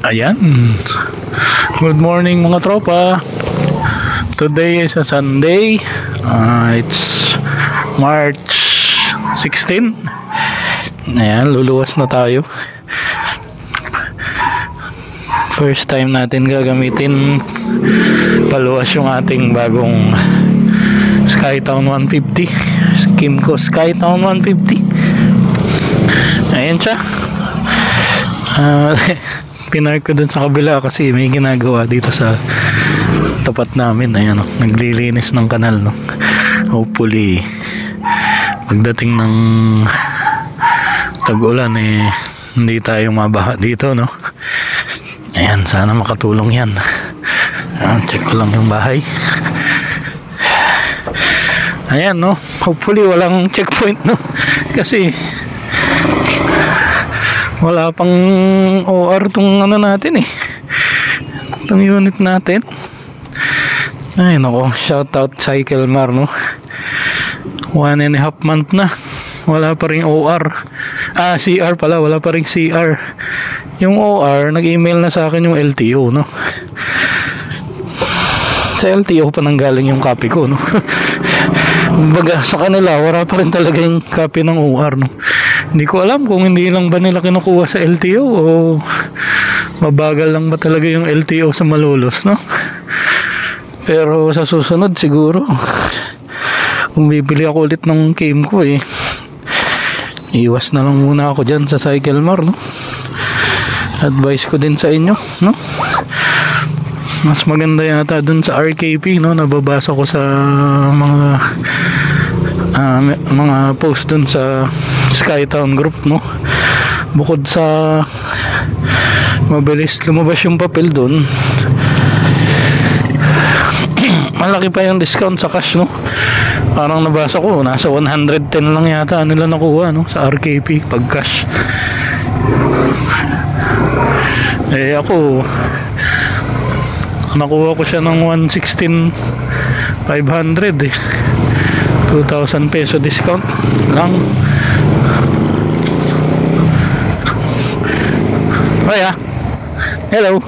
Ayan. Good morning mga tropa. Today is a Sunday. It's March 16. Ayan, luluwas na tayo. First time natin gagamitin paluwas yung ating bagong Skytown 150. Kimco Skytown 150. Ayan siya. Pinark ko dun sa kabila kasi may ginagawa dito sa tapat namin. Ayan, naglilinis ng kanal, no? Hopefully pagdating ng tag-ulan hindi tayo mabaha dito, no? Ayan, sana makatulong yan. Check ko lang yung bahay. Ayan, no? Hopefully walang checkpoint, no? Kasi wala pang OR tong ano natin itong unit natin. Ay nako, shout out Cycle Mar, no? 1.5 month na wala pa rin OR. CR pala, wala pa rin CR. Yung OR, nag-email na sa akin yung LTO, no? Sa LTO pa nanggaling yung copy ko, no? Baga sa kanila wala pa rin talaga yung copy ng OR, no? Hindi ko alam kung hindi lang ba nila kinukuha sa LTO o mabagal lang ba talaga yung LTO sa Malolos, no? Pero sa susunod siguro kung bibili ako ulit ng Kimco, iwas na lang muna ako dyan sa Cycle Mar, no? Advice ko din sa inyo, no? Mas maganda yata dun sa RKP, no? Nababasa ko sa mga post dun sa Skytown group, no? Bukod sa mabilis lumabas yung papel dun, malaki pa yung discount sa cash, no? Parang nabasa ko nasa 110 lang yata nila nakuha, no? Sa RKP pag cash. Ako nakuha ko siya ng 116,500 2,000 peso discount lang. Hello.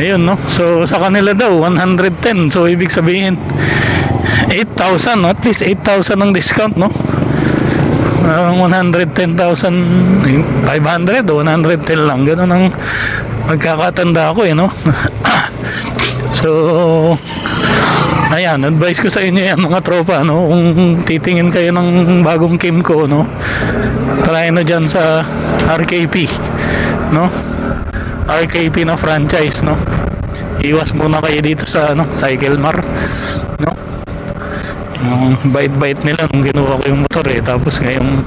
Ayun, no? So sa kanila daw 110, so ibig sabihin 8,000, at least 8,000 ang discount, no? 110,500 o 110 lang, ganun ang magkakatanda ko, no? So ayan, advice ko sa inyo yan mga tropa, no? Kung titingin kayo ng bagong Kimco, no? Try na dyan sa RKP, no? RKP na franchise, no? Iwas muna kayo dito sa Cycle Mar, no? Yung bait-bait nila nung ginawa ko yung motor, tapos ngayon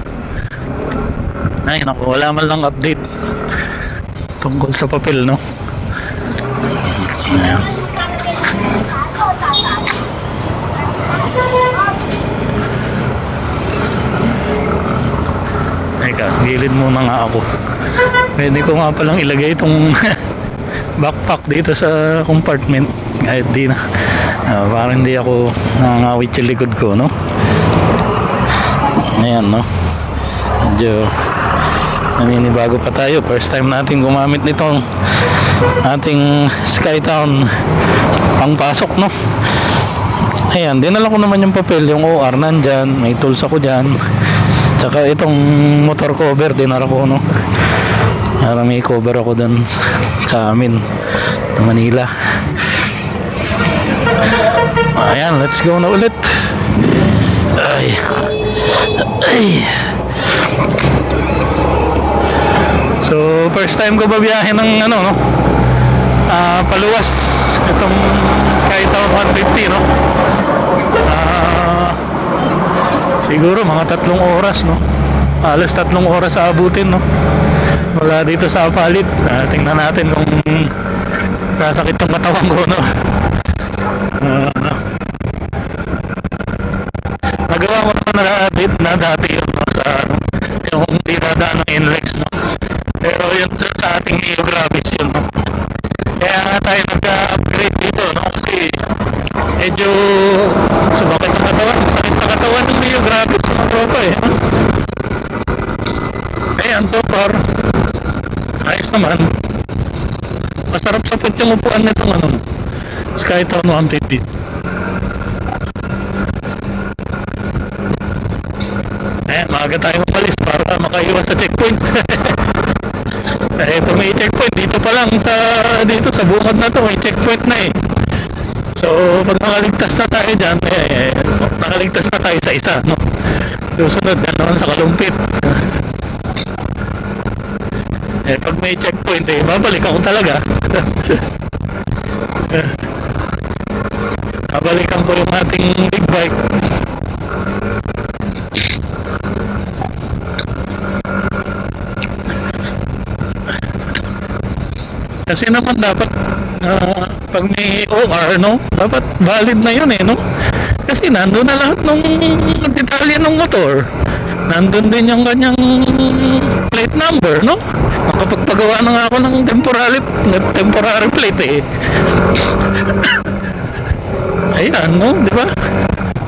ay naku, wala man lang update tungkol sa papel, no? Ayan. Teka, gilid muna nga ako. Pwede ko nga palang ilagay itong backpack dito sa compartment kahit di na parang hindi ako nangangawit yung likod ko, no? Ayan, no? Medyo naninibago pa tayo. First time natin gumamit nitong ating Skytown pangpasok, no? Ayan, dinala ko naman yung papel, yung OR nandyan, may tools ako dyan, tsaka itong motor cover dinala ko, no? Para may cover ako dun sa amin sa Manila. Ayan, let's go na ulit. Ay. So first time ko babiyahin ng paluwas itong Skytown 150, no? Siguro mga 3 oras, no? Halos 3 oras aabutin, no? Wala dito sa Apalit. Tingnan natin kung sasakit yung katawan ko, no? Nagawa ko naman na dati yun, no? Sa yung dinadaan ng NLEX, no? Pero yun sa ating Neo Gravis yun, no? Kaya nga tayo nagka-upgrade dito, no? Kasi medyo sumakit ang katawan. Sakit sa katawan ng Neo Gravis, mga tropa, OR. Ayos naman. Masarap sapot yung upuan nitong ano, Skytown 150. Ayan, maaga tayo umalis para makaiwas sa checkpoint. Ito may checkpoint dito pa lang dito sa bungad na to, may checkpoint na eh. So pag nakaligtas na tayo dyan, nakaligtas na tayo sa isa, no? Susunod yan naman sa Kalumpit. Pag may checkpoint babalik ako talaga. Babalikan ko yung ating big bike. Kasi naman dapat pag may OR, no, dapat valid na yun no? Kasi nandun na lahat ng detalye ng motor. Nandun din yung kanyang plate number, no? Nakapagpagawa na nga ako ng temporary plate Ayan, no? Di ba?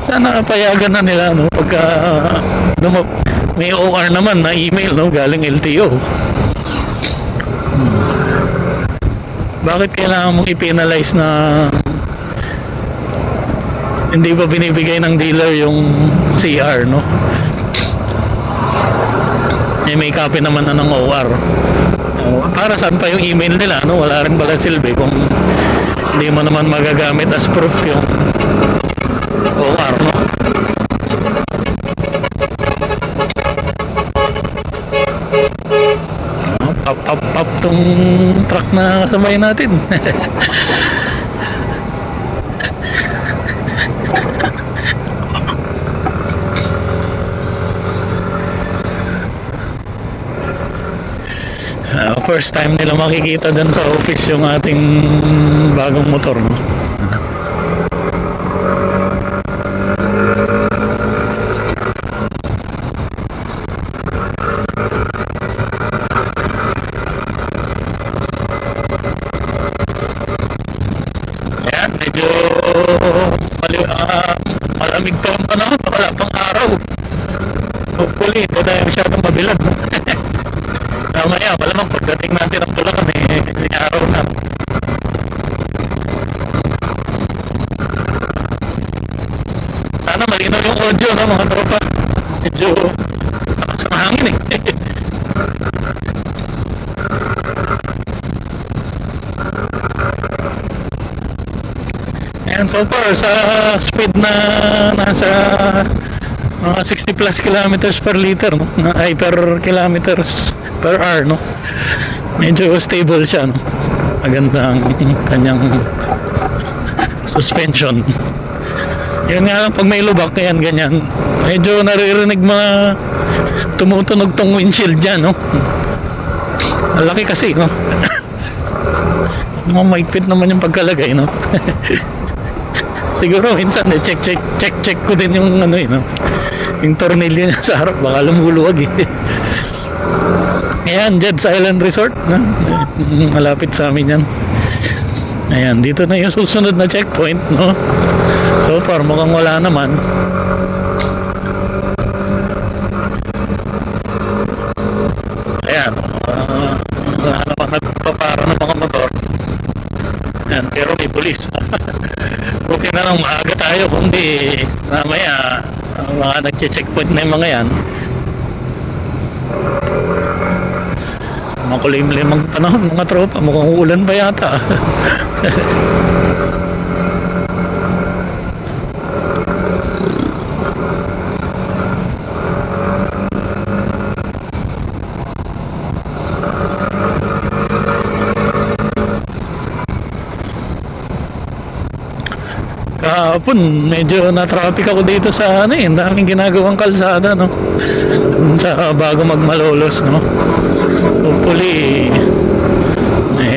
Sana payagan na nila, no? Pagka may OR naman na email, no? Galing LTO. Bakit kailangan mong i-penalize na hindi ba binibigay ng dealer yung CR, no? May copy naman na ng OR. Para saan pa yung email nila, no? Wala rin pala silbi kung hindi mo naman magagamit as proof yung OR, no? Pop tong truck na kasabay natin. First time nila makikita dun sa office yung ating bagong motor, no? Ayan, medyo malamig pa yung panahon, wala pang araw. Hopefully, ito tayo masyadong mabilad, no? Mamaya, malamang pagdating natin ng Bulacan may araw na. Sana malinaw yung audio, no, mga tropa. Medyo lakas ng hangin And so far, sa speed na nasa 60 plus kilometers per liter, no? Ay, per kilometers per hour, no? Medyo stable siya, no? Maganda ang kanyang suspension. Yun nga lang, pag may lubak, yan, ganyan. Medyo naririnig mga tumutunog tong windshield dyan, no? Malaki kasi, no? Maigpit naman yung pagkalagay, no? Siguro minsan check ko din yung ano no? Yung tornilyo niya sa harap, baka lumuluwag Ayan, Jed's Island Resort, no? Malapit sa amin yan. Ayan, dito na yung susunod na checkpoint, no? So far mukhang wala naman. Ayan, wala naman nagpapara ng mga motor. Ayan, pero may police. Buti na lang maaga tayo, kundi mamaya mga nagche-checkpoint na yung mga yan. Makulimlim ang panahon, mga tropa, mukhang ulan pa yata. Kahapon medyo na-traffic ako dito sa ano ang daming ginagawang kalsada, no? Sa bago magmalolos, no? Hopefully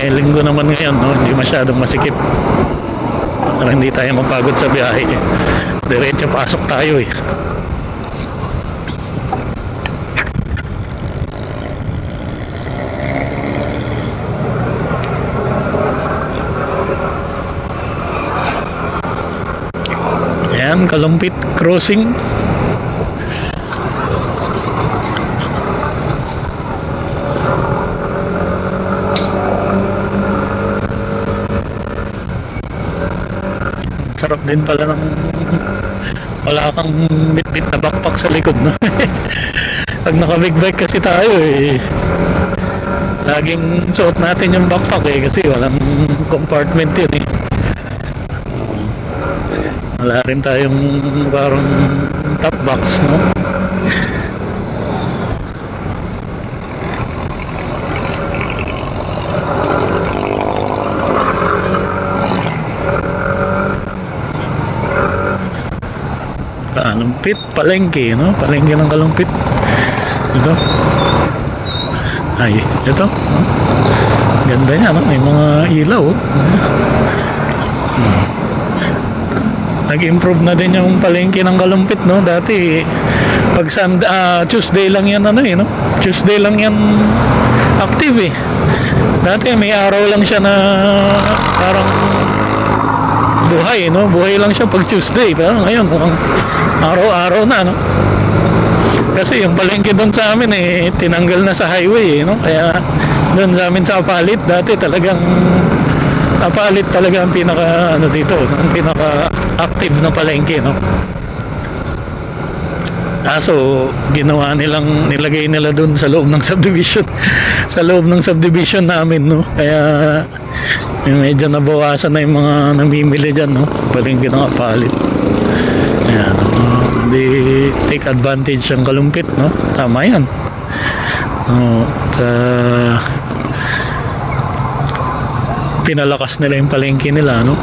linggo naman ngayon, no? Hindi masyadong masikip para hindi tayo mapagod sa biyahe. Diretso pasok tayo Ayan, Kalumpit crossing. din pala ng wala kang bit-bit na backpack sa likod, no? Pag naka-big bike kasi tayo laging suot natin yung backpack kasi walang compartment yun wala rin tayong parang top box, no? Kalumpit, palengke, no? Palengke ng Kalumpit. Ito. Ay, ito. No? Ganda niya, no? May mga ilaw. Nag-improve na din yung palengke ng Kalumpit, no? Dati, pag Tuesday lang yan, no? Tuesday lang yan active, Dati, may araw lang siya na parang buhay, no? Buhay lang siya pag Tuesday. Pero ngayon, mukhang araw-araw na, no? Kasi yung palengke doon sa amin, tinanggal na sa highway, no? Kaya doon sa amin sa Apalit, dati talagang Apalit talaga ang pinaka, dito, ang pinaka-active na palengke, no? So ginawa nilagay nila doon sa loob ng subdivision sa loob ng subdivision namin, no? Kaya medyo nabawasan na yung mga namimili dyan, no? Palengke ng Apalit. Ayan, hindi take advantage ang Kalumpit, no? Tama yan, no? Pinalakas nila yung palengke nila, no?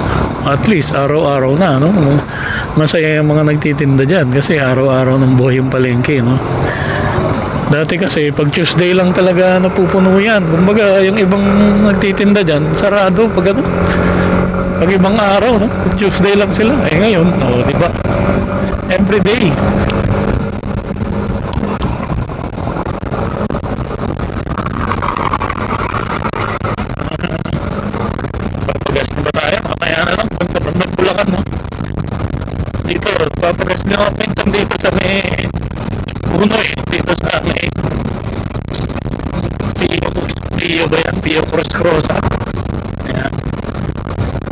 At least araw-araw na, no? Masaya yung mga nagtitinda dyan kasi araw-araw ng buhay yung palengke, no? Dati kasi pag Tuesday lang talaga napupuno yan. Kumbaga yung ibang nagtitinda dyan sarado pag ano, pag ibang araw, no? Pag Tuesday lang sila. Ngayon, di ba? Everyday. Papagas na ba tayo? Mamaya na lang kung sa Bulacan, no? Dito, papagas na ako minsan dito sa may Puno, dito sa may Pio ba yan? Pio Cross. Ayan.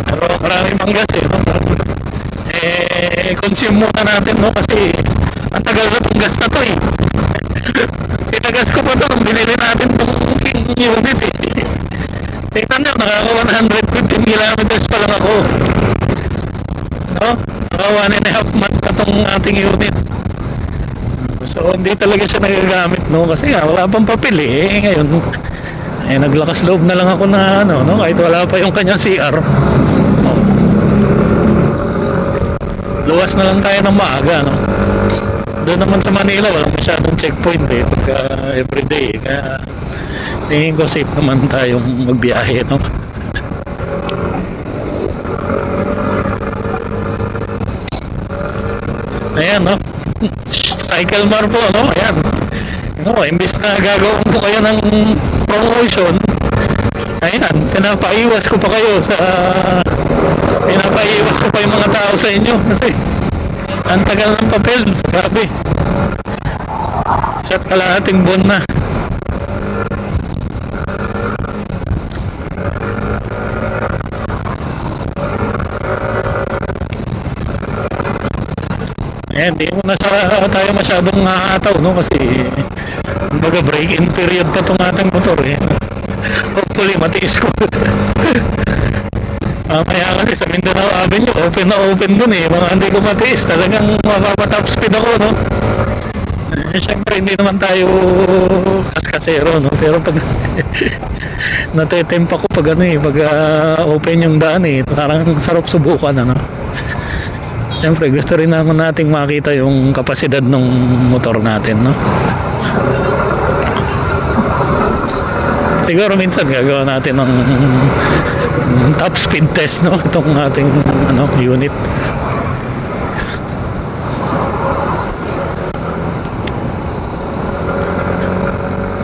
Pero maraming manggas, no? Consume muna natin, no? Kasi ang tagal na itong gas na to, Pinagas ko pa to nung binili natin itong unit, Tingnan nyo, nakaka 115 kilometers pa lang ako, no? Naka 1.5 month na itong ating unit. So hindi talaga siya nagagamit, no? Kasi wala pang papel, Ngayon naglakas loob na lang ako na no? Kahit wala pa yung kanyang CR. Luwas na lang tayo ng maaga, no? Doon naman sa Manila walang masyadong checkpoint, pagka everyday, kaya tingin ko safe naman tayong magbiyahe, no? Ayan, no? Cycle Mar po, no? Ayan, no? Imbis na gagawin ko kayo ng promotion, ayan, pinapaiwas ko pa yung mga tao sa inyo kasi ang tagal ng papel, grabe. Isa't kalahating buwan na. Hindi mo na tayo masyadong nakakataw, no? Kasi kumbaga break-in period pa itong ating motor, Hopefully matiis ko. Kaya kasi sa Mindanao Avenue open na open dun, mga hindi ko matiis, talagang mapapatop speed ako, no? Siyempre hindi naman tayo kaskasero, no? Pero pag natetempa ko pag pag open yung daan, parang sarap subukan, ano? Siyempre gusto rin naman nating makita yung kapasidad ng motor natin, no? Siguro minsan gagawa natin ng top speed test, no? Itong ating unit.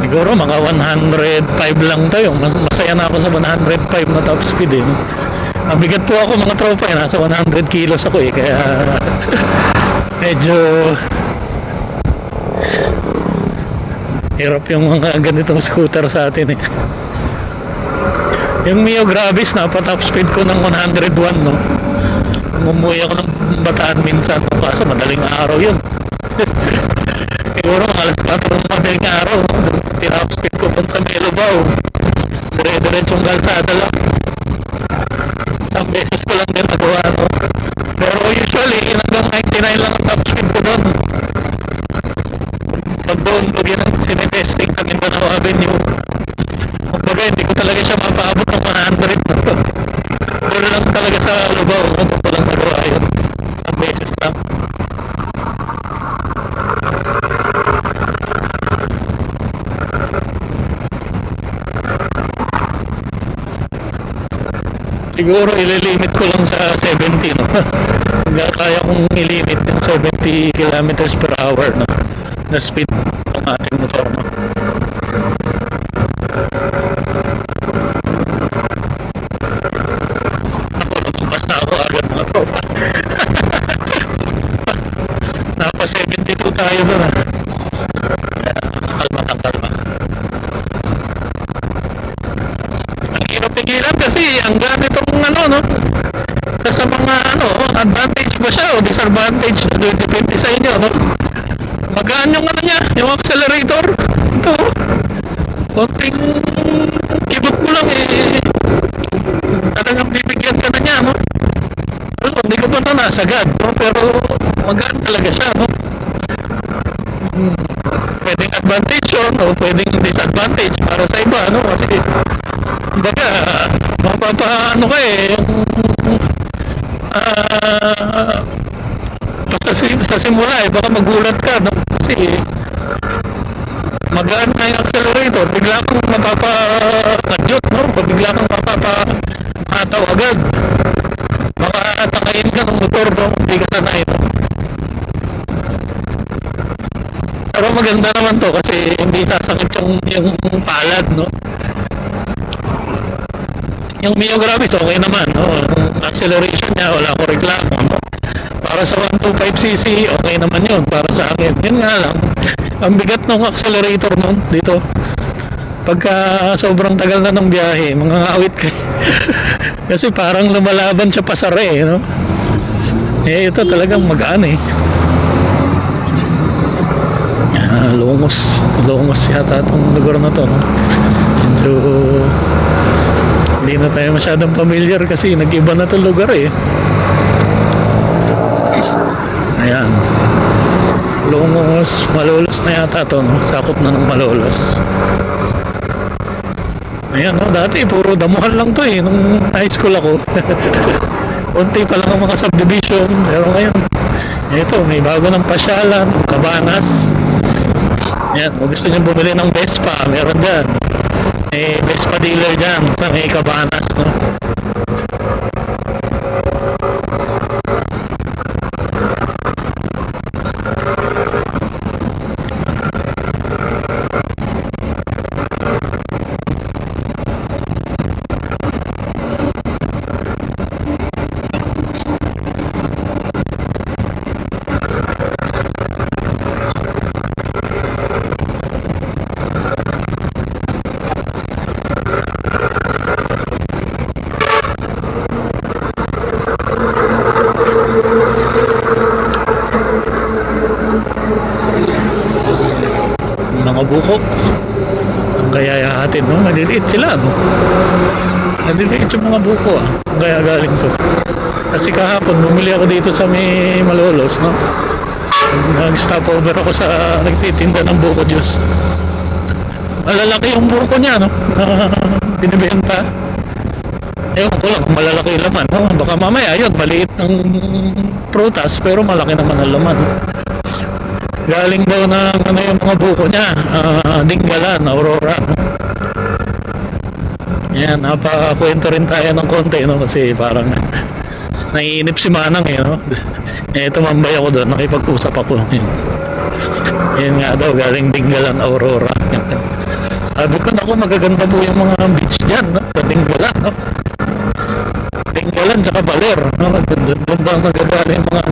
Siguro mga 105 lang tayo. Masaya na ako sa 105 na top speed, no? Mabigat po ako, mga tropa, nasa 100 kilos ako, kaya medyo hirap yung mga ganitong scooter sa atin, Yung Mio Gravis, napa top speed ko ng 101, no? umuwi ako ng Bataan minsan, kaso madaling araw yun. Siguro alas 4 ng madaling araw, tinap speed ko pa sa Melobao, dire-diretsong kalsada lang. Isang beses ko lang din nagawa, no? Pero usually hanggang 99 lang ang top speed ko doon. Pag doon ko yun ang sinetesting sa Mindanao Avenue, kumbaga hindi ko talaga siya mapaabot ng 100, no? Pero lang talaga sa Lubao, ano ko lang nagawa yun, isang beses lang. Siguro ililimit ko lang sa 70, no? Kaya kong ilimit yung 70 kilometers per hour, no? Na speed ng ating motor, no? Ako, lumabas na ako agad, mga tropa. Napa 72 tayo doon, ha? Kalma. Ang hirap pigilan kasi ang ganitong ano, no? Sa mga ano, advantage ba siya o disadvantage, depende sa inyo, no? Magaan yung ano niya, yung accelerator. Ito, konting kibot mo lang talagang bibigyan ka na niya, no? Well, hindi ko pa ito nasagad, no? Pero magaan talaga siya, no? Pwedeng advantage yun o pwedeng disadvantage para sa iba, no? Kasi baga mapapaano ka yung sa simula baka magulat ka, no? Kasi magaan na yung accelerator, bigla kang mapapakadyot, no? Bigla kang mapapataw agad, makatakayin ka ng motor, no? Hindi ka sanay, no? Pero maganda naman to kasi hindi sasakit yung palad, no? Yung Mio Gravis okay naman, no? Yung acceleration niya wala ko reklamo, no? Para sa 125cc okay naman yun para sa akin. Yun nga lang, ang bigat ng accelerator nun dito pagka sobrang tagal na ng biyahe, mga awit ka. Kasi parang lumalaban siya pasare, no? Ito talagang magaan, lungos yata itong lugar na to, no? Medyo hindi na tayo masyadong familiar kasi nag-iba na itong lugar, ayan, Lungos, Malolos na yata ito, no? Sakop na ng Malolos. Ayan, no? Dati puro damuhan lang to, nung high school ako. Unti pa lang ang mga subdivision, pero ngayon ito, may bago ng pasyalan, Cabanas. Ayan, kung gusto nyo bumili ng Vespa, meron dyan. May Vespa dealer dyan sa may Cabanas, no? Mga buko ang kaya hatid, no? Maliliit sila, no? Maliliit yung mga buko, ang kaya galing to. Kasi kahapon bumili ako dito sa may Malolos, no? Nag-stop over ako sa nagtitinda ng buko juice. Malalaki yung buko niya, no? Binibenta. Ewan ko lang kung malalaki laman, no? Baka mamaya yun, maliit ng prutas pero malaki naman ang laman. Galing daw na ano yung mga buko niya, Dinggalan, Aurora, no? Yan, napakwento rin tayo ng konti, no? Kasi parang naiinip si Manang, no? Tumambay ako doon, nakipag-usap ako. Yan nga daw, galing Dinggalan, Aurora. Sabi ko, naku, magaganda po yung mga beach dyan, no? Sa Dinggalan, no? Dinggalan, tsaka Baler, no? Doon ba magaganda yung mga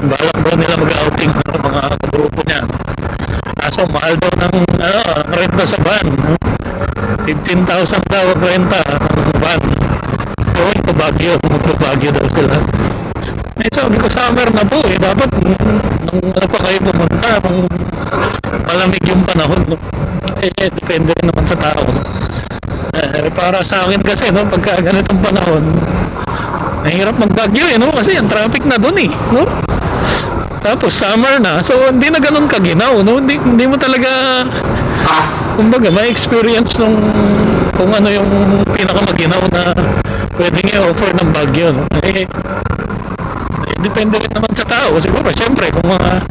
balak daw nila mag-outing, no? Mga grupo niya. Kaso mahal daw ng renta sa van, no? 15,000 daw ang renta ng van going to Baguio, magpa-Baguio daw sila. Eh sabi ko, summer na po eh, dapat nung ano pa kayo pumunta, nung malamig yung panahon, no? Depende rin naman sa tao, no? Para sa akin kasi, no, pagka ganitong panahon, mahirap mag-Baguio eh, no? Kasi ang traffic na dun eh, no? Tapos summer na, so hindi na ganun kaginaw, no? Hindi mo talaga, kumbaga, may experience nung kung ano yung pinakamaginaw na pwedeng i-offer ng Baguio, no? Depende rin naman sa tao. Siguro, syempre, kung mga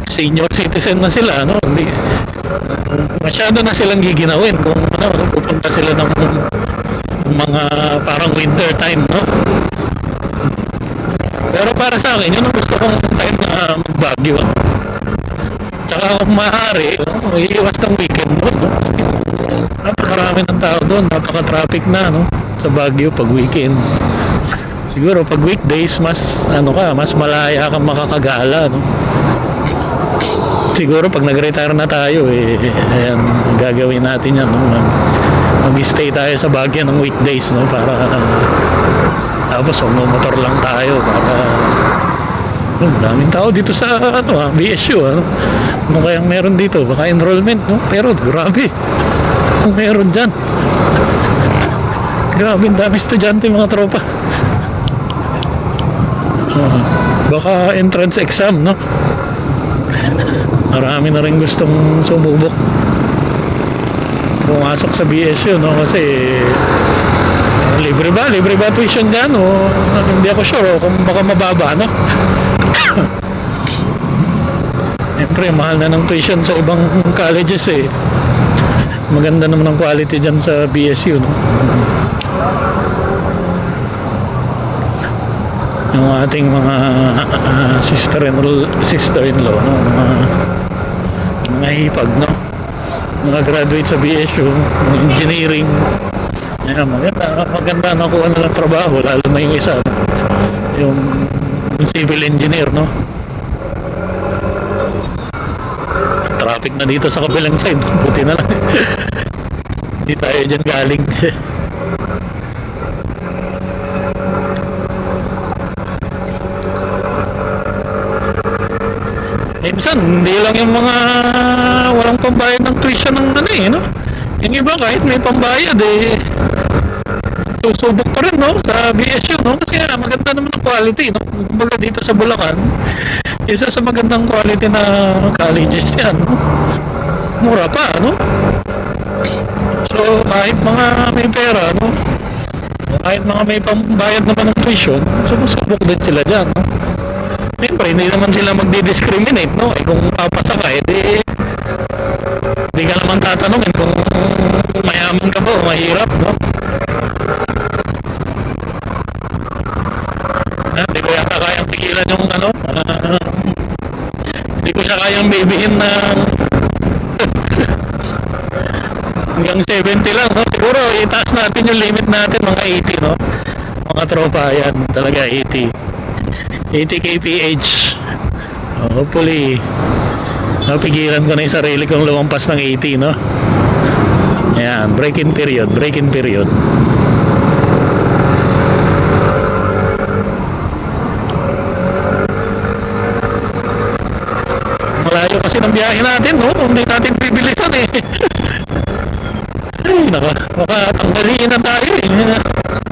senior citizen na sila, no? Hindi, masyado na silang giginawin kung ano, pupunta sila ng mga parang winter time, no? Pero para sa akin, yun ang gusto kong time na mag-Baguio. Tsaka kung maaari, no? Iiwas ng weekend doon, no? Napakarami ng tao doon, napaka-traffic na, no? Sa Baguio pag weekend. Siguro pag weekdays mas mas malaya kang makakagala, no? Siguro pag nag-retire na tayo ayan, gagawin natin yan, no? Mag-stay tayo sa Baguio ng weekdays, no? Para tapos motor lang tayo para daming tao dito sa BSU, ano kayang meron dito, baka enrollment, no? Pero grabe kung meron dyan, grabe ang dami estudyante, mga tropa. Baka entrance exam, no? Marami na rin gustong sumubok pumasok sa BSU, no? Kasi libre ba tuition dyan, o hindi ako sure kung baka mababa, no? Siyempre mahal na ng tuition sa ibang colleges eh. Maganda naman ang quality dyan sa BSU, no? Yung ating mga sister-in-law, no? mga hipag, no? Mga graduate sa BSU, engineering, maganda nakuha na lang trabaho, lalo na yung isa, no? yung civil engineer, no? Traffic na dito sa kabilang side, buti na lang hindi tayo dyan galing. Minsan, hindi lang yung mga walang pambayad ng tuition ng no? Yung iba kahit may pambayad susubok pa rin, no? Sa BSU, no? Kasi maganda naman ang quality, no? Kumbaga dito sa Bulacan, isa sa magandang quality na colleges yan, no? Mura pa, no? So, kahit mga may pera, no? Kahit mga may pambayad naman ng tuition, sumusubok din sila dyan, no? Siyempre, hindi naman sila magdi-discriminate, no? Kung papasa ka, hindi ka naman tatanungin kung mayaman ka ba o mahirap, no? Hindi ko yata kayang pigilan yung hindi ko siya kayang bibihin na hanggang 70 lang, no? Siguro, itaas natin yung limit natin, mga 80, no? Mga tropa, yan, talaga 80 kph. Hopefully napigilan ko na yung sarili kong lumampas ng 80, no? Ayan, break-in period. Malayo kasi ng biyahe natin, no? Hindi natin bibilisan eh. Ay, baka tanggaliin na tayo eh.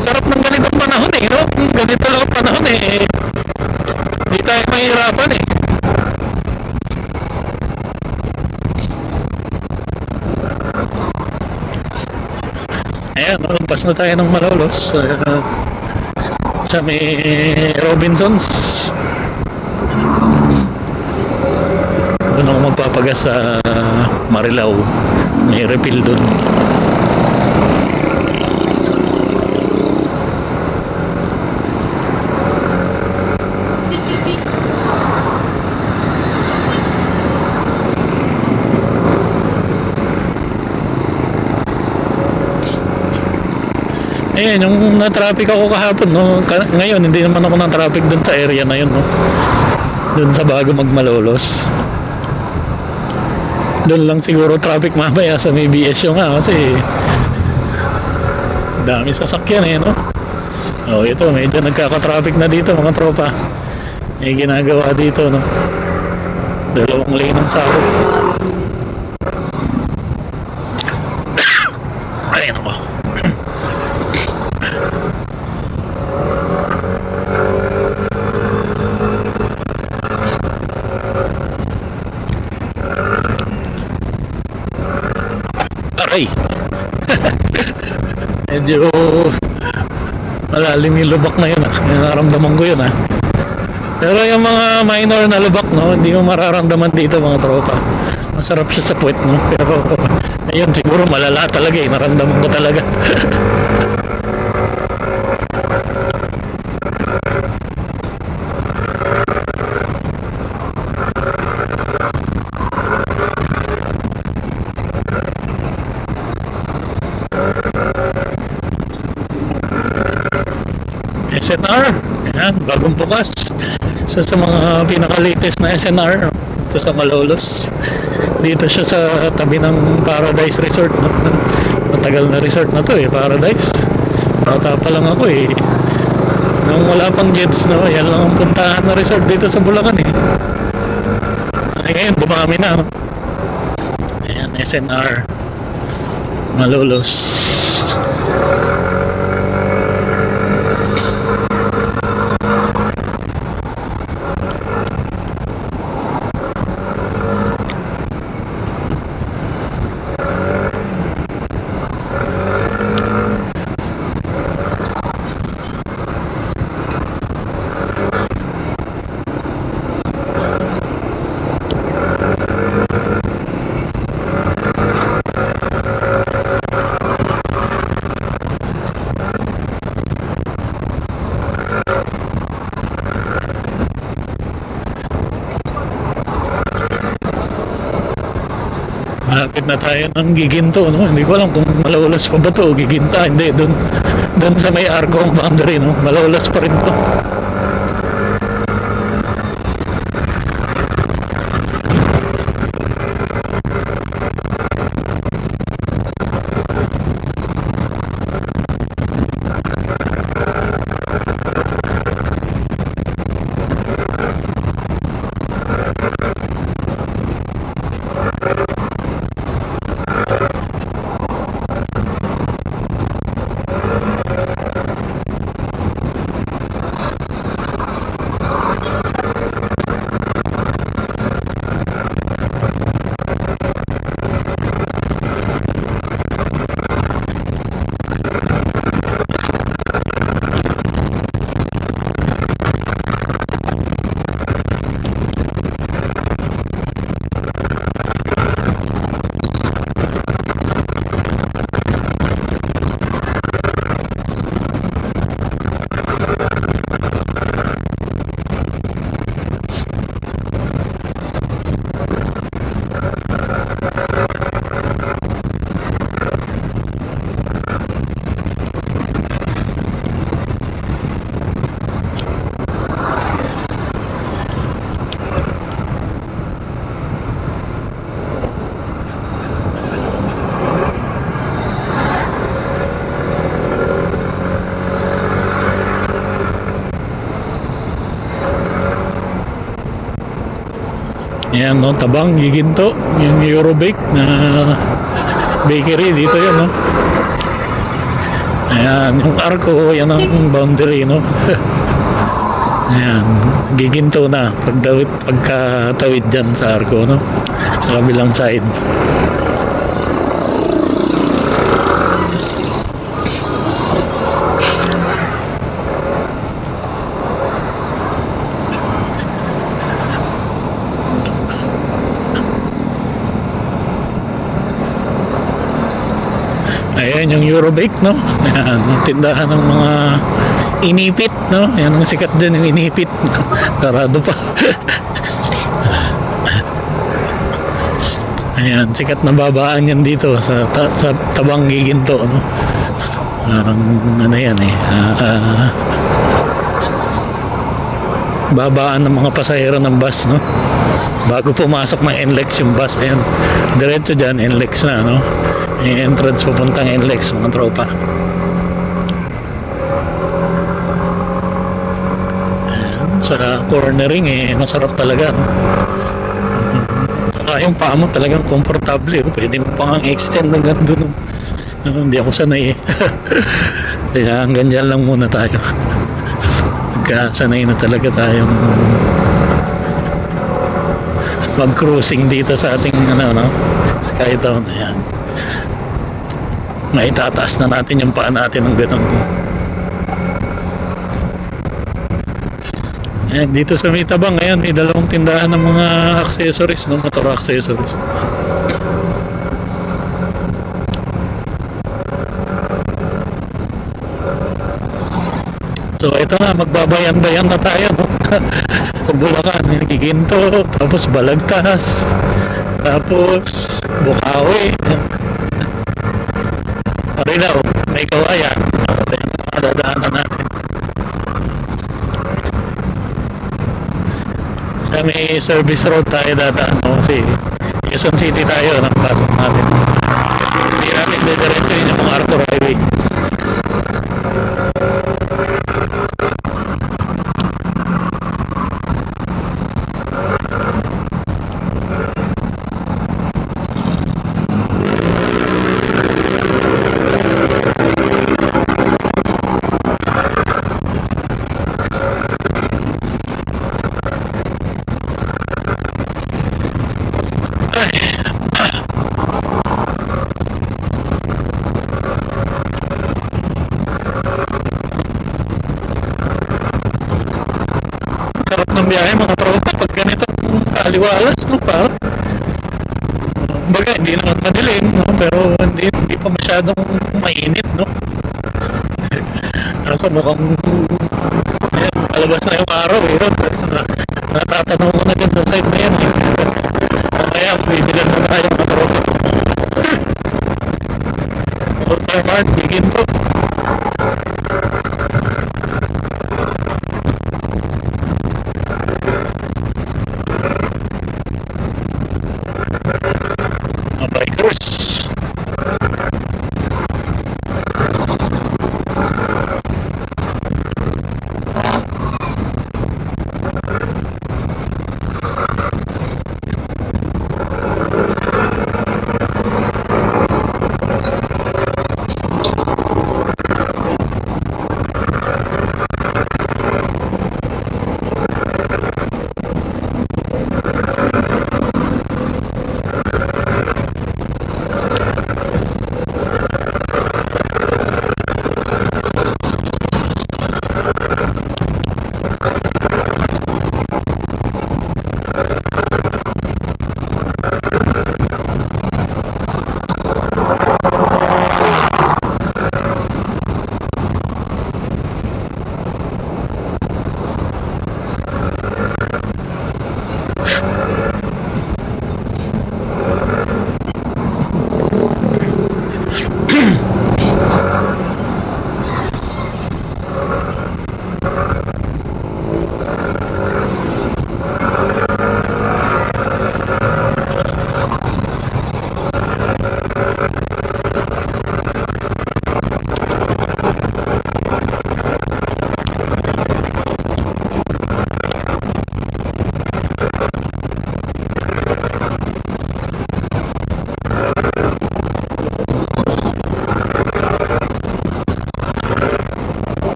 Sarap ng ganitong panahon eh, no? Ganito lang ang panahon eh. Hindi tayo mahirapan eh. Ayan, lampas na tayo ng Malolos. Sa may Robinsons. Doon ako magpapagas sa Marilao. May refill doon. Ayan, yung na-traffic ako kahapon, no? Ngayon, hindi naman ako na-traffic dun sa area na yun, no? Dun sa bago magmalolos. Dun lang siguro traffic mamaya sa may BSU nga kasi dami sasakyan eh, no? Oh, ito, medyo nagkaka-traffic na dito mga tropa. May ginagawa dito, no? Dalawang lane ang sako. Ay, ano ba? Aray! Medyo malalim yung lubak na yun, ah. Nararamdaman ko yun, ah. Pero yung mga minor na lubak, no, hindi mo mararamdaman dito mga tropa. Masarap siya sa puwet, no. Pero ayun, siguro malala talaga eh. Naramdaman ko talaga. SNR, yan, bagong bukas. Isa sa mga pinaka-latest na SNR ito sa Malolos. Dito siya sa tabi ng Paradise Resort, no? Matagal na resort na to eh, Paradise. Bata pa lang ako eh. Nung wala pang jets, no? Yan lang ang puntahan na resort dito sa Bulacan eh. Ay ngayon, dumami na, no? Ayan, SNR Malolos. Malapit na tayo ng Giginto, no? Hindi ko alam kung Malolos pa ba to o Giginta. Hindi, doon sa may Arco ang boundary, no? Malolos pa rin to. Yan, no, Tabang, Giginto, yung Eurobake na bakery dito yan, no. Ayan, yung Arco, yan ang boundary, no. Ayan, Giginto na pagkatawid dyan sa Arco, no, sa kabilang side. Ayan yung Eurobake, no? Ayan, yung tindahan ng mga inipit, no? Ayan ang sikat din yung inipit. Sarado pa. Ayan, sikat na babaan yan dito sa Tabang Giginto, no? Parang ano yan eh. Babaan ng mga pasahero ng bus, no? Bago pumasok ng NLEX yung bus, ayan. Diretso dyan, NLEX na, no? Yung entrance papuntang NLEX, mga tropa. sa cornering eh masarap talaga, no? Saka yung paa mo talagang komportable, oh. Pwede mo pang extend hanggang doon. Hindi ako sanay eh. Kaya hanggang dyan lang muna tayo. Sanay na talaga tayong mag-cruising dito sa ating Skytown. Ayan. Maitataas na natin yung paa natin ng ganun. Ayan, dito sa Mitabang ngayon may dalawang tindahan ng mga accessories, no? Motor accessories. So ito na, magbabayan-bayan na tayo, no? Sa Bulacan, Giginto, tapos Balagtas, tapos Bukawi, Marilao, may Kawayan. Dadaanan natin. Sa may service road tayo dadaan, no? Kasi Quezon City tayo, napasok natin. Hindi natin didiretso yun yung mga Arthur Highway. Sarap ng biyahe mga tropa pag ganito kaliwalas, no? Pa baga hindi naman madilim, no? Pero hindi pa masyadong mainit, no? Ako mukhang palabas na yung araw eh, no? Natatanaw ko na dyan sa side na yan eh. Kaya bibilan na tayo mga tropa. Ultramart, Giginto. Bikers.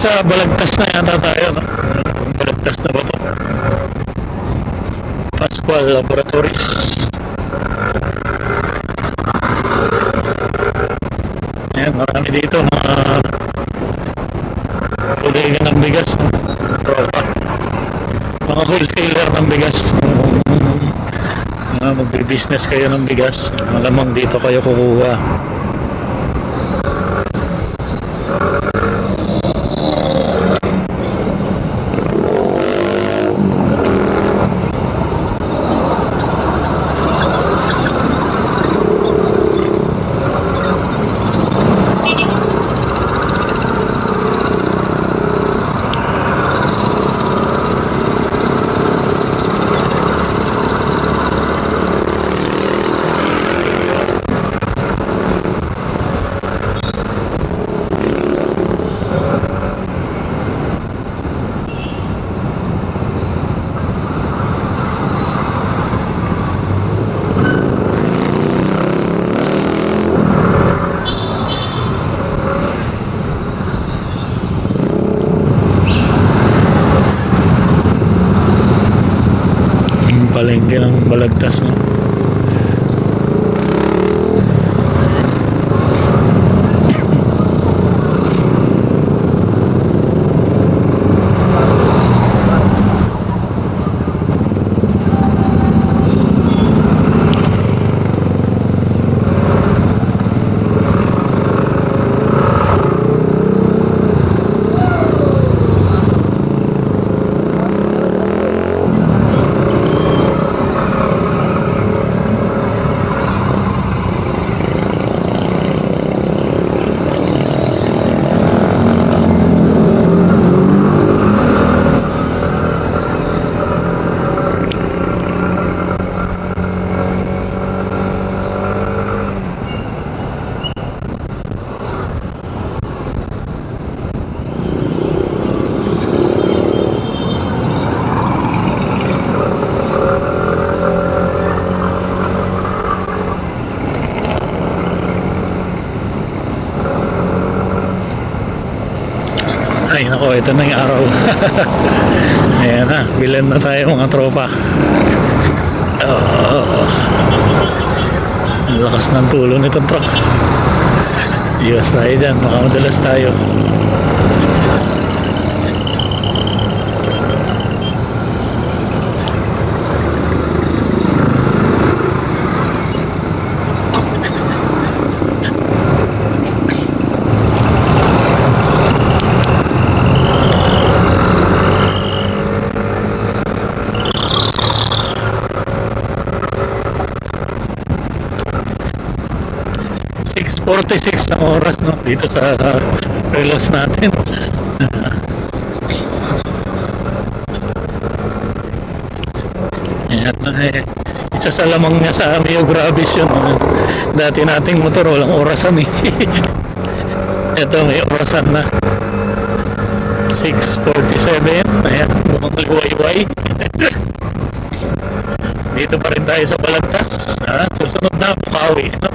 Nasa Balagtas na yata tayo, no? Balagtas na ba ito? Pascual Laboratories. Ayan, marami dito mga bodega ng bigas, no? Tropa. Mga wholesaler ng bigas. Magbi-business kayo ng bigas, malamang dito kayo kukuha. Palengke ng Balagtas, no? Ay nako, ito na yung araw. Ayan na, bilan na tayo mga tropa. Ang lakas ng tulo nitong truck. Diyos tayo dyan, makamadalas tayo. .46 ang oras, no, dito sa relos natin. Ayan, isa sa lamang niya sa Mio Gravis yun. Dati nating motor walang orasan eh. Ito may orasan na. 6:47. Ayan, bumang liwayway. Dito pa rin tayo sa Balagtas. Susunod na Bukawi, no?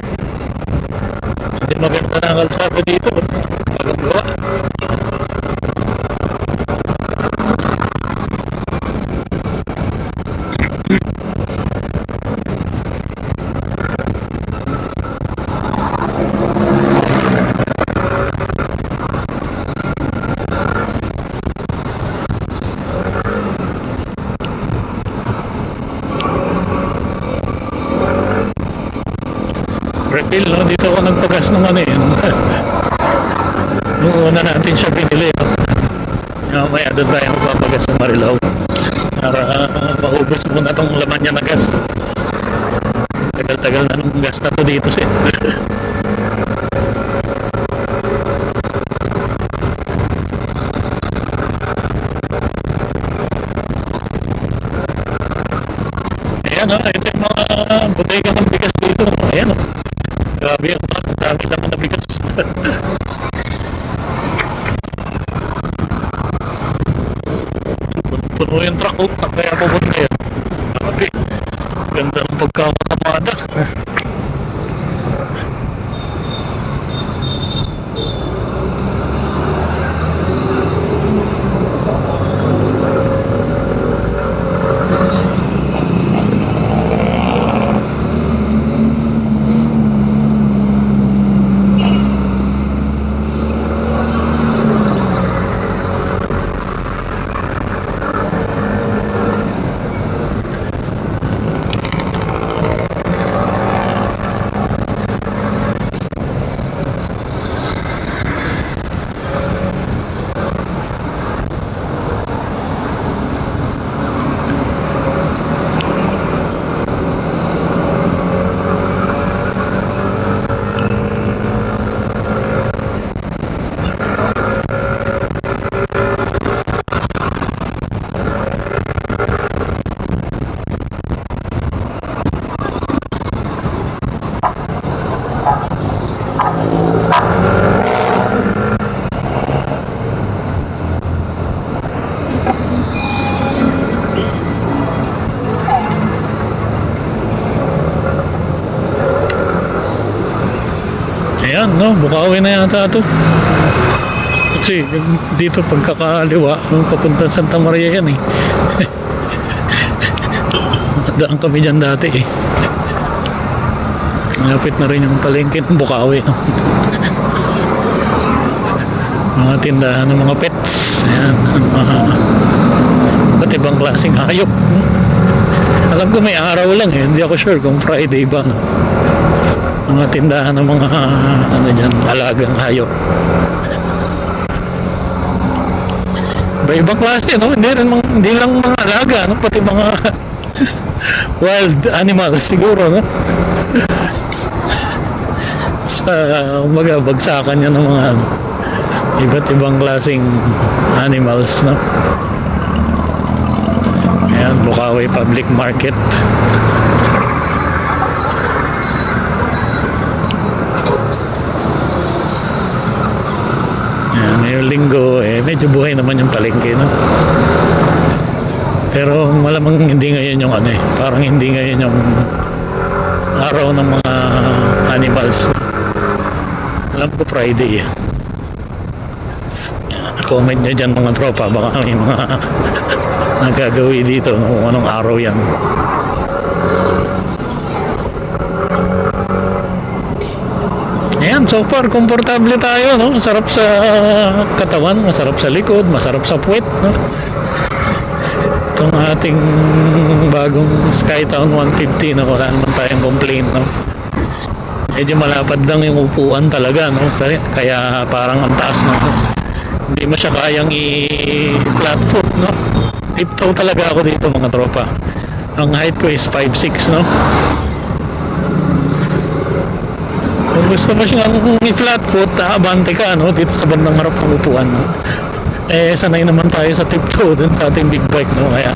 Hindi maganda na ang kalsada dito. Magagawa. Refill, no? Dito ako nagpagas ng ano eh. Nung una natin siya pinili, no? Maya doon tayo magpapagas ng Marilao para maubos muna itong laman niya na gas. Tagal-tagal na nung gas na to dito siya. Ayan, no? Ito yung mga bodega ng bigas dito. Ayan, no? Grabe ang truck, dami naman na bigas. Puno yung truck, oh. Saan kaya pupunta yan? Grabe, ganda ng pagkamakamada. Bukawi na yata ito. Kasi dito pagkakaliwa, papunta Santa Maria yan eh. Daan kami dyan dati eh. Malapit na rin yung palengke ng Bukawi. No? Mga tindahan ng mga pets. Ayan, mga ba't ibang klaseng hayop. Alam ko may araw lang eh. Hindi ako sure kung Friday ba. No? Mga tindahan ng mga ano dyan, alagang hayop. Iba-ibang klase, no? Hindi lang mga alaga, no? Pati mga wild animals siguro, no? Basta, umaga, bagsakan niya ng mga iba't ibang klaseng animals, no? Ayan, Bukawi Public Market. Ngayong linggo medyo buhay naman yung palengke, no? Pero malamang hindi ngayon yung ano parang hindi ngayon yung araw ng mga animals. Alam ko Friday comment nyo dyan mga tropa, baka may mga nagagawi dito, no? Kung anong araw yan. Ayan, so far, komportable tayo, no? Masarap sa katawan, masarap sa likod, masarap sa puwet, no? Itong ating bagong Skytown 150, no? Wala naman tayong complaint, no? Medyo malapad lang yung upuan talaga, no? Kaya parang ang taas, no? Hindi mo siya kayang i-flat foot, no? Tiptoe talaga ako dito, mga tropa. Ang height ko is 5'6", no? Kung gusto mo siyang i-flat foot, abante ka, no? Dito sa bandang harap ng upuan, no? Sanay naman tayo sa tiptoe dun sa ating big bike, no? Kaya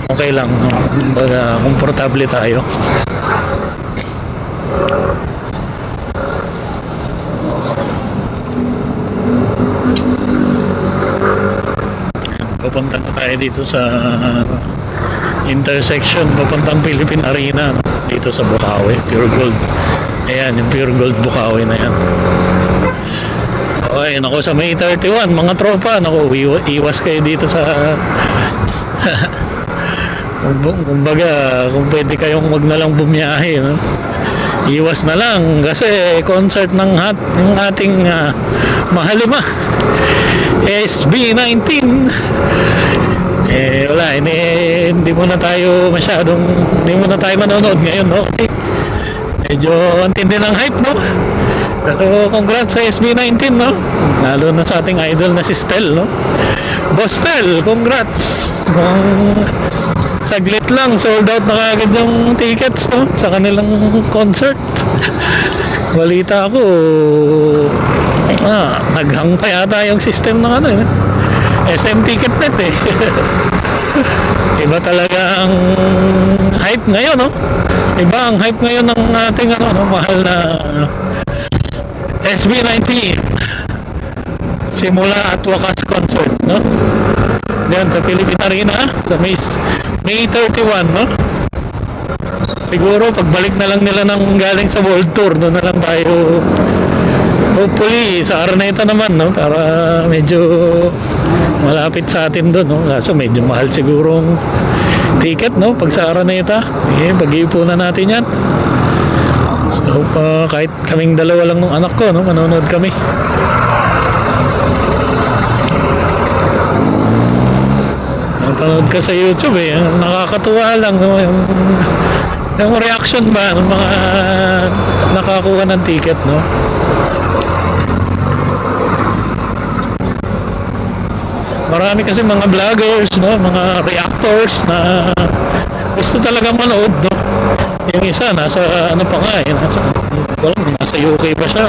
okay lang, no? Baga, komportable tayo. Papunta na tayo dito sa intersection papuntang Philippine Arena, no? Dito sa Bukawi, Pure Gold. Ayan, yung Pure Gold Bukawi na yan. Okay, naku, sa May 31, mga tropa, naku, iwas kayo dito sa kumbaga, kung pwede kayong wag na lang bumiyahe, no? Iwas na lang kasi concert ng ating mahalima SB19. Wala, hindi mo na tayo manonood ngayon, no? Kasi medyo antindi ng hype, no? Pero congrats sa SB19, no? Lalo na sa ating idol na si Stel, no? Boss Stel, congrats! Saglit lang, sold out na kagad yung tickets, no? Sa kanilang concert. Balita ko, naghang pa yata yung system ng SM Ticketnet, eh. Iba talaga ang hype ngayon, no? Iba ang hype ngayon ng ating mahal na SB19 simula at wakas concert, no? Diyan sa Philippine Arena sa May 31, no? Siguro pagbalik na lang nila ng galing sa World Tour, no, na lang tayo hopefully sa Araneta naman, no? Para medyo malapit sa atin doon, no? Kaso medyo mahal sigurong ticket, no? Pag sa Araneta, pag-iipunan natin yan. So kahit kaming dalawa lang ng anak ko, no? Manonood kami. Napanood ka sa YouTube, nakakatuwa lang, no? Yung reaction ba ng mga nakakuha ng ticket, no? Marami kasi mga vloggers, no? Mga reactors na gusto talaga manood, no? Yung isa nasa pa nga, nasa UK pa siya,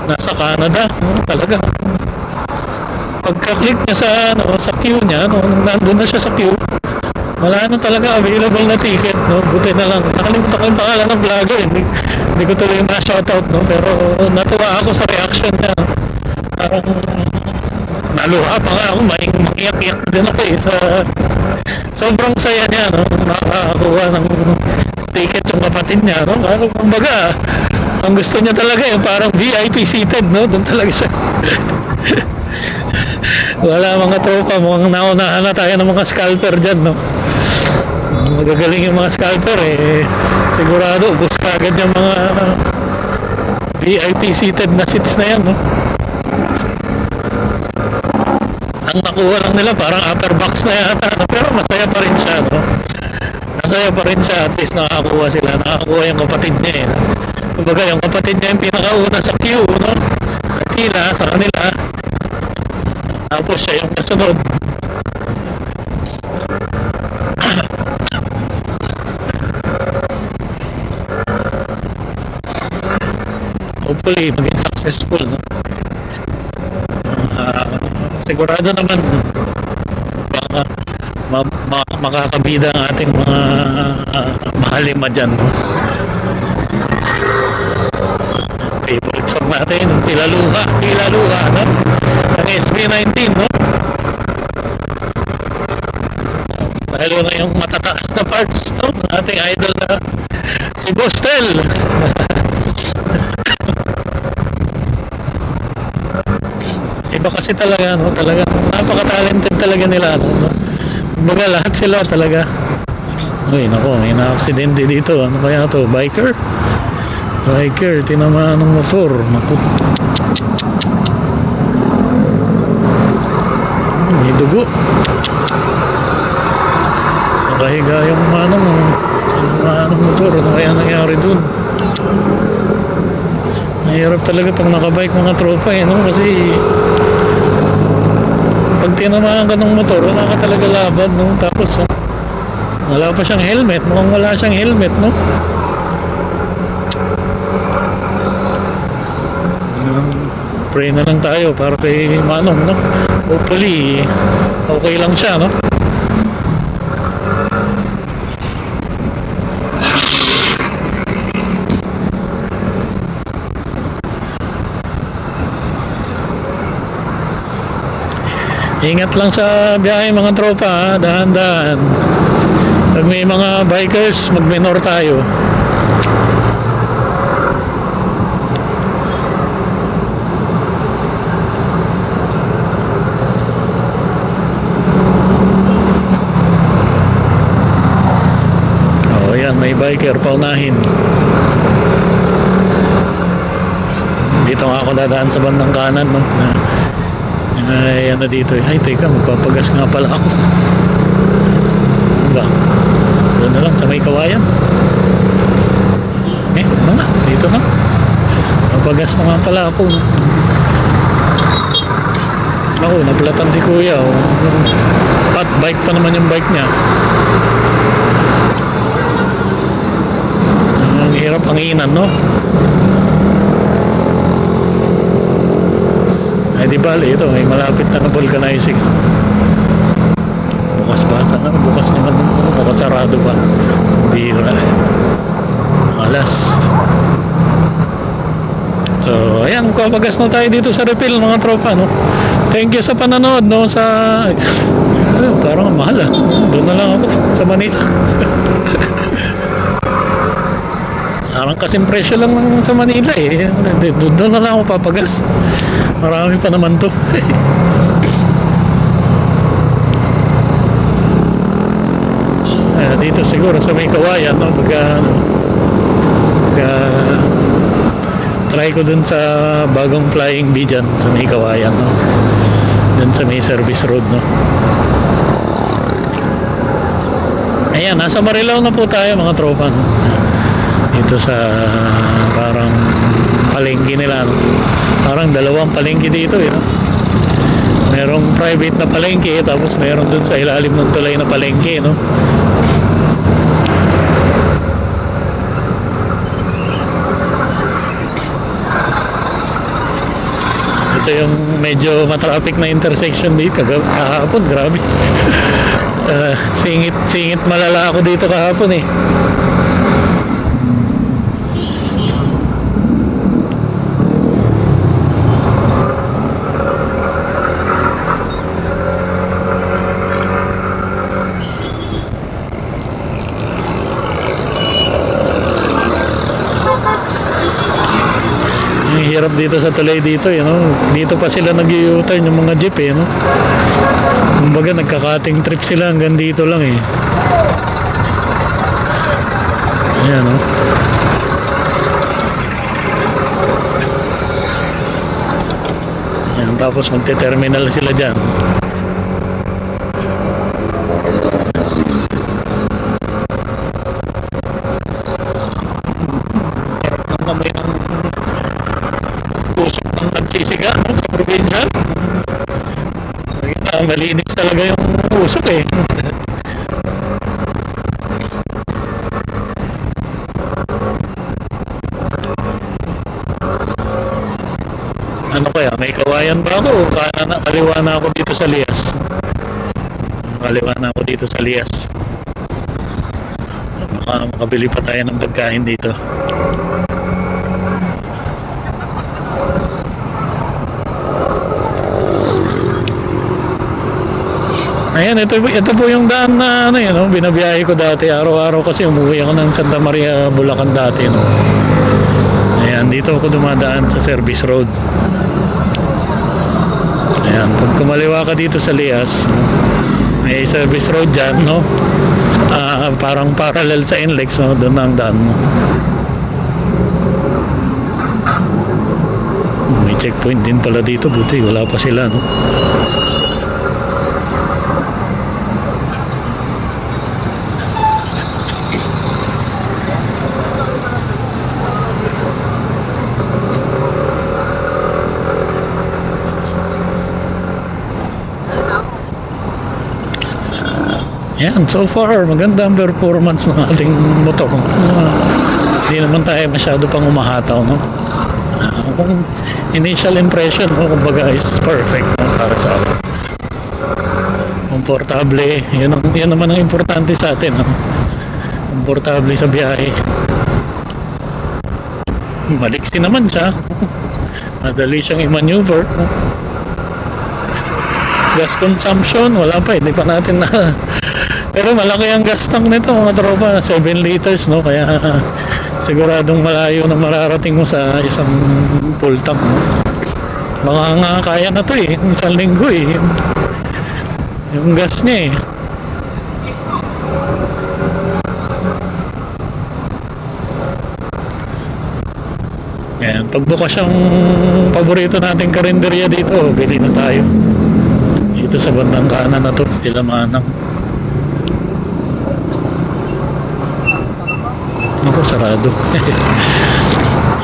nasa Canada, no? Talaga pagka-click niya sa queue niya, no? Nandun na siya sa queue, wala na talaga available na ticket, no? Buti na lang, nakalimutan ko yung pangalan ng vlogger, hindi ko tuloy na shoutout, no? Pero natuwa ako sa reaction niya, no? Parang naluha pa nga ako, makiyak-iyak din ako, sa sobrang saya niya, no? Nakakuha ng ticket yung kapatid niya, no? Kumbaga Ang gusto niya talaga yung parang VIP seated, no? Doon talaga siya. Wala mga tropa, mukhang naunahan na tayo ng mga scalper dyan, no? Magagaling yung mga scalper, eh. Sigurado, ubos ka agad yung mga VIP seated na seats na yan, no? Ang nakuha lang nila parang upper box na yata, no? Pero masaya pa rin siya, no? Masaya pa rin siya, at least nakakuha sila. Nakakuha yung kapatid niya, eh. Kumbaga, yung kapatid niya yung pinakauna sa queue, no? Sa pila, sa kanila. Tapos siya yung kasunod. Hopefully, maging successful, no? Sigurado naman makakabida ang ating mga mahalima dyan, no? Favorite song natin, Tilaluha, no? Ang SB19, no? Lalo na yung matataas na parts, no? Ng ating idol na si Bostel. Iba kasi talaga, no? Talaga, napaka-talented talaga nila, no? Kumbaga, lahat sila talaga. Uy, naku, may na-aksidente dito. Ano kaya to? Biker, tinamaan ng motor. Naku. May dugo. Nakahiga yung manong motor. Ano kaya nangyari dun? Mahirap talaga pag nakabike mga tropa, eh, no? Kasi pag tinamaan ka ng motor, wala ka talaga laban, no? Tapos wala pa siyang helmet. Mukhang wala siyang helmet, no? Pray na lang tayo para kay Manong, no? Hopefully okay lang siya, no? Ingat lang sa biyahe mga tropa, ha? Dahan-dahan. Pag may mga bikers, mag-minor tayo. Oh, yan, may biker, paunahin. Dito nga ako dadaan sa bandang kanan, no? Ay, ano dito? Ay, teka, magpapagas nga pala ako. Ba? Doon na lang sa may kawayan. Eh, ano na? Dito na. Magpapagas na nga pala ako. Ako, naplatan si kuya. Oh. Pat bike pa naman yung bike niya. Ang hirap hanginan, no? Ay di bali, ito may malapit na vulcanizing. Bukas ba? Sana bukas naman, bukas sarado pa. Hindi ko na. Alas. So ayan, kapagas na tayo dito sa refill mga tropa, no? Thank you sa pananood, no? Sa parang mahal, ah. Doon na lang ako sa Manila. Parang kasing presyo lang sa Manila, eh. Doon na lang ako papagas. Marami pa naman to. Dito siguro sa may kawayan, no? Try ko dun sa bagong flying bee dyan sa may kawayan, no? Dun sa may service road, no? Ayan, nasa Marilao na po tayo mga tropa, no? Dito sa parang palengke nila, no? Parang dalawang palengke dito, eh, no? Merong private na palengke, tapos meron dun sa ilalim ng tulay na palengke, no? Ito yung medyo matraffic na intersection dito kahapon, grabe. Singit malala ako dito kahapon, eh. hirap dito sa tulay dito, you know. Dito pa sila nag-u-turn yung mga jeep, eh, no. Kumbaga nagka-cutting trip sila hanggang dito lang, eh. Ayan, no. Ayan, tapos magte-terminal sila dyan. May pusok ng nagsisiga, no, sa probinsya. Malinis talaga yung usok, eh. Ano kaya, may kawayan ba ako o kaliwa na ako dito sa Lias? Kaliwa na ako dito sa Lias. Makabili pa tayo ng pagkain dito. Ayan, ito po yung daan na ano yun, no? Binabiyahe ko dati. Araw-araw kasi umuwi ako ng Santa Maria, Bulacan dati, no? Ayan, dito ako dumadaan sa service road. Ayan, pag kumaliwa ka dito sa Lias, may service road dyan, no? Parang parallel sa NLEX, no? Doon na ang daan mo. May checkpoint din pala dito, buti wala pa sila, no? Yan, so far maganda ang performance ng ating motor. Hindi naman tayo masyado pang umahataw, no? Kung initial impression, no, kumbaga is perfect, no, para sa akin. Komportable, yun naman ang importante sa atin, no? Komportable sa biyahe. Maliksi naman siya. Madali siyang i-maneuver, no? Gas consumption, wala pa, hindi pa natin na. Pero malaki ang gas tank nito, mga tropa, 7 liters, no? Kaya siguradong malayo na mararating mo sa isang full tank, no? Baka nga kaya na to, eh, isang linggo, eh, yung gas niya, eh. Ayan, pagbukas yung paborito nating karinderya dito, bili na tayo dito sa bandang kanan na to, sila Manang. Ako, sarado.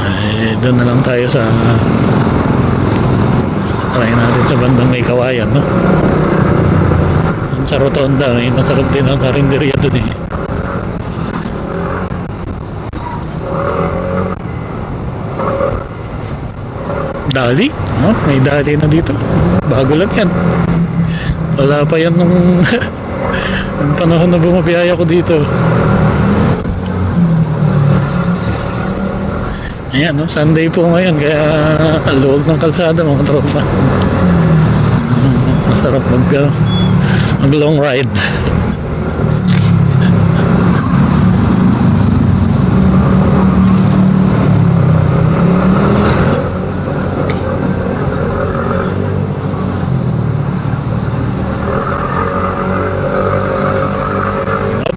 Ay, doon na lang tayo sa try natin sa bandang may kawayan, no? Sa Rotonda, may masarap din ang karinderya doon, eh. Dali, no? May dali na dito. Bago lang yan. Wala pa yan nung yung panahon na bumabiyaya ko dito. Ayan, no? Sunday po ngayon, kaya luwag ng kalsada, mga tropa. Masarap mag long ride.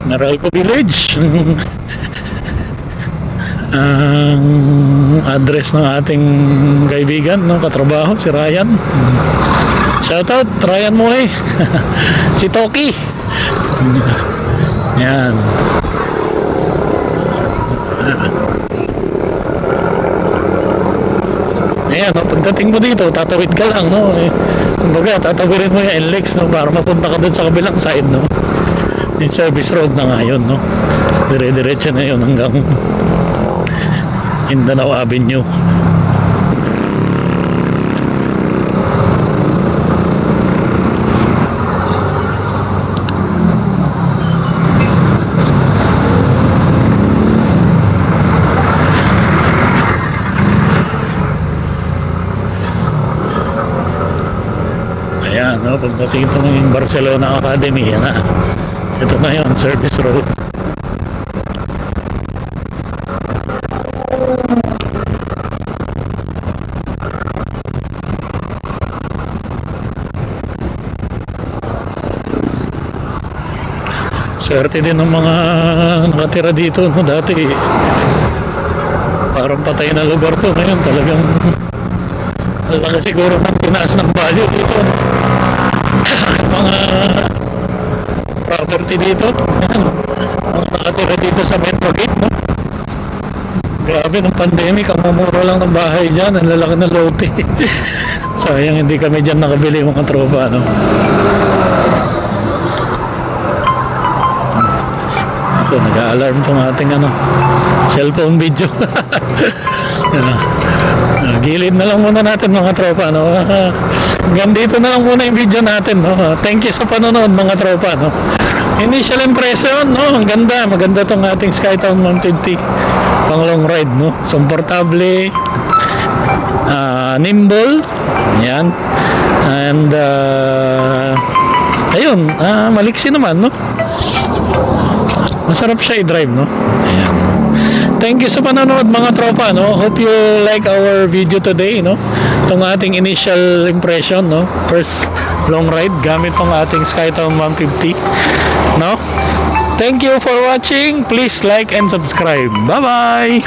Meralco Village. Ang address ng ating kaibigan, no, katrabaho, si Ryan. Shoutout, Ryan mo, eh. Si Toki. Yan. Ayan, no, pagdating mo dito, tatawid ka lang, no. Kumbaga, tatawirin mo yung NLEX, no, para mapunta ka dun sa kabilang side, no. Yung service road na nga yun, no. Dire-diretso na yun hanggang Mindanao Avenue. Ayan, no, pagdating ito ng Barcelona Academy, yan na. Ito na yun, service road. Swerte din ng mga nakatira dito, no? Dati parang patay na lugar to. Ngayon talagang laki siguro ng tinaas ng value dito, no? Mga property dito, ayan, mga nakatira dito sa Metro Gate, no? Grabe, ng pandemic, ang mumura lang ng bahay dyan, ang lalaki na lote. Sayang hindi kami dyan nakabili, mga tropa, no? Ako, nag-a-alarm tong ating cellphone video. Gilid na lang muna natin, mga tropa, no? Hanggang dito na lang muna yung video natin, no? Thank you sa panonood, mga tropa, no? Initial impression, no? Ang ganda, maganda tong ating Skytown 150 pang long ride, no? Komportable, nimble, yan, and ayun, maliksi naman, no? Masarap siya i-drive, no? Ayan. Thank you sa panonood, mga tropa, no? Hope you like our video today, no? Itong ating initial impression, no? First long ride gamit tong ating Skytown 150, no? Thank you for watching. Please like and subscribe. Bye-bye!